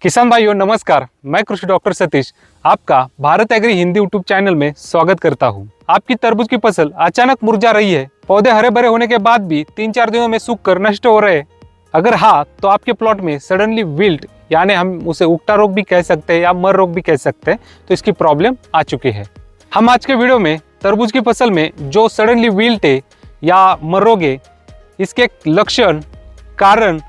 किसान भाइयों नमस्कार, मैं कृषि डॉक्टर सतीश आपका Bharat agri Hindi YouTube channel में स्वागत करता हूं। आपकी तरबूज की फसल अचानक मुरझा रही है। पौधे हरे भरे होने के बाद भी 3-4 दिनों में सूखकर नष्ट हो रहे हैं। अगर हाँ, तो आपके प्लॉट में सडनली विल्ट यानी हम उसे उगटा रोग भी कह सकते हैं या मर रोग भी कह सकते हैं, तो इसकी प्रॉब्लम आ चुकी है। हम आज के वीडियो में तरबूज की फसल में जो सडनली विल्ट है या मर रोग है, इसके लक्षण, कारण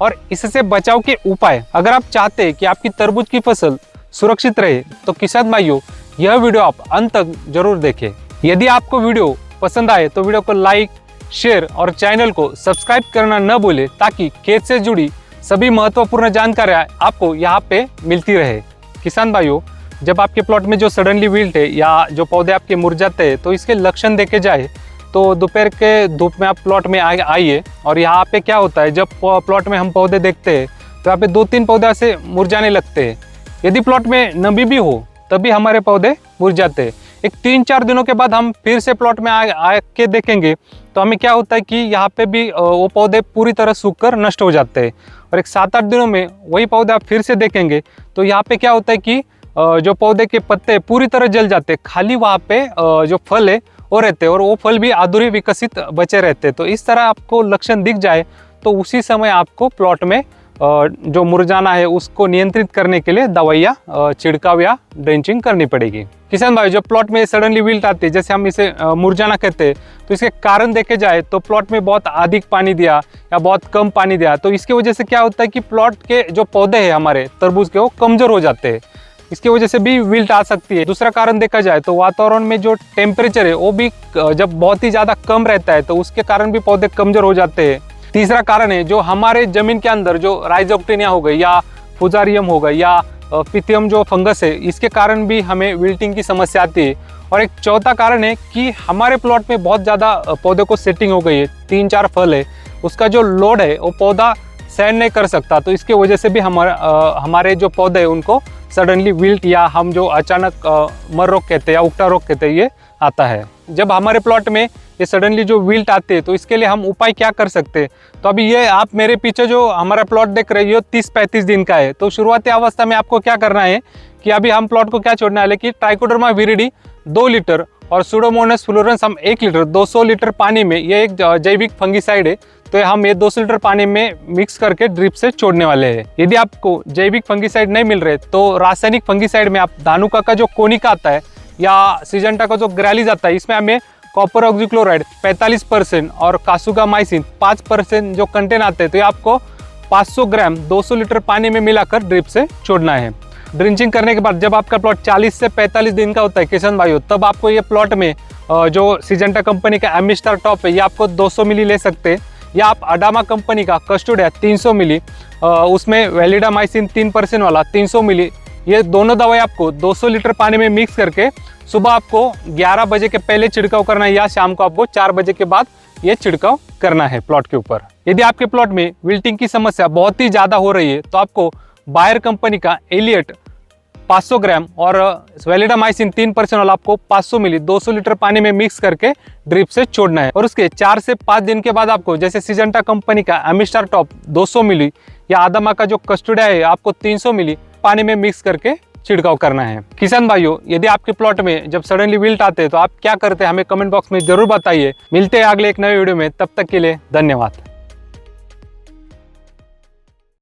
और इससे बचाव के उपाय अगर आप चाहते हैं कि आपकी तरबूज की फसल सुरक्षित रहे तो किसान भाइयों यह वीडियो आप अंत तक जरूर देखें। यदि आपको वीडियो पसंद आए तो वीडियो को लाइक, शेयर और चैनल को सब्सक्राइब करना न भूलें ताकि खेत से जुड़ी सभी महत्वपूर्ण जानकारियां आपको यहाँ पे मिलती रहे। किसान भाइयों, जब आपके प्लॉट में जो सडनली विल्ट है या जो पौधे आपके मुरझाते हैं तो इसके लक्षण देखे जाए तो दोपहर के धूप में आप प्लॉट में आइए और यहाँ पे क्या होता है, जब प्लॉट में हम पौधे देखते हैं तो यहाँ पे 2-3 पौधे से मुरझाने लगते हैं। यदि प्लॉट में नमी भी हो तभी हमारे पौधे मुरझाते हैं। एक 3-4 दिनों के बाद हम फिर से प्लॉट में आके देखेंगे तो हमें क्या होता है कि यहाँ पे भी वो पौधे पूरी तरह सूखकर नष्ट हो जाते हैं। और एक 7-8 दिनों में वही पौधे आप फिर से देखेंगे तो यहाँ पे क्या होता है कि जो पौधे के पत्ते पूरी तरह जल जाते हैं, खाली वहाँ पे जो फल है वो रहते हैं और वो फल भी अधूरे विकसित बचे रहते हैं। तो इस तरह आपको लक्षण दिख जाए तो उसी समय आपको प्लॉट में जो मुरझाना है उसको नियंत्रित करने के लिए दवाइयाँ छिड़काव या ड्रेंचिंग करनी पड़ेगी। किसान भाई, जब प्लॉट में सडनली विल्ट आती है, जैसे हम इसे मुरझाना कहते हैं, तो इसके कारण देखे जाए तो प्लॉट में बहुत अधिक पानी दिया या बहुत कम पानी दिया तो इसकी वजह से क्या होता है कि प्लॉट के जो पौधे हैं हमारे तरबूज के वो कमजोर हो जाते हैं। इसकी वजह से भी विल्ट आ सकती है। दूसरा कारण देखा जाए तो वातावरण में जो टेम्परेचर है वो भी जब बहुत ही ज़्यादा कम रहता है तो उसके कारण भी पौधे कमजोर हो जाते हैं। तीसरा कारण है जो हमारे जमीन के अंदर जो राइजोक्टिनिया हो गई या फुजारियम हो गई या पिथियम जो फंगस है, इसके कारण भी हमें विल्टिंग की समस्या आती है। और एक चौथा कारण है कि हमारे प्लॉट में बहुत ज़्यादा पौधे को सेटिंग हो गई है, 3-4 फल है, उसका जो लोड है वो पौधा सहन नहीं कर सकता। तो इसके वजह से भी हमारे जो पौधे हैं उनको सडनली विल्ट या हम जो अचानक मर रोग कहते हैं या उगटा रोग कहते हैं ये आता है। जब हमारे प्लॉट में ये सडनली जो विल्ट आते हैं तो इसके लिए हम उपाय क्या कर सकते हैं। तो अभी ये आप मेरे पीछे जो हमारा प्लॉट देख रहे हो 30-35 दिन का है। तो शुरुआती अवस्था में आपको क्या करना है कि अभी हम प्लॉट को क्या छोड़ना है कि ट्राइकोडर्मा विरिडी 2 लीटर और सुडोमोनास फ्लोरेंस हम 1 लीटर 200 लीटर पानी में, ये एक जैविक फंगिसाइड है, तो हम ये 200 लीटर पानी में मिक्स करके ड्रिप से छोड़ने वाले हैं। यदि आपको जैविक फंगिसाइड नहीं मिल रहे तो रासायनिक फंगिसाइड में आप धानुका का जो कोनिका आता है या सिजेंटा का जो ग्रैलिस आता है, इसमें हमें कॉपर ऑक्सीक्लोराइड 45% और कासुगामाइसिन 5% जो कंटेन आते हैं तो ये आपको 500 ग्राम 200 लीटर पानी में मिलाकर ड्रिप से छोड़ना है। ड्रिंचिंग करने के बाद जब आपका प्लॉट 40 से 45 दिन का होता है किसान भाइयों, तब आपको ये प्लॉट में जो सिजेंटा कंपनी का एमिस्टार टॉप है ये आपको 200 मिली ले सकते हैं, या आप अडामा कंपनी का कस्टोडिया 300 मिली, उसमें वैलिडामाइसिन 3% वाला 300 मिली, ये दोनों दवाई आपको 200 लीटर पानी में मिक्स करके सुबह आपको 11 बजे के पहले छिड़काव करना है या शाम को आपको 4 बजे के बाद ये छिड़काव करना है प्लॉट के ऊपर। यदि आपके प्लॉट में विल्टिंग की समस्या बहुत ही ज़्यादा हो रही है तो आपको बायर कंपनी का एलियट 500 ग्राम और वैलिडामाइसिन 3% वाला आपको 500 मिली 200 लीटर पानी में मिक्स करके ड्रिप से छोड़ना है। और उसके 4 से 5 दिन के बाद आपको जैसे सिजेंटा कंपनी का एमिस्टार टॉप 200 मिली या आदमा का जो कस्टोडिया है आपको 300 मिली पानी में मिक्स करके छिड़काव करना है। किसान भाइयों, यदि आपके प्लॉट में जब सडनली विल्ट आते हैं तो आप क्या करते हैं हमें कमेंट बॉक्स में जरूर बताइए। मिलते हैं अगले एक नए वीडियो में, तब तक के लिए धन्यवाद।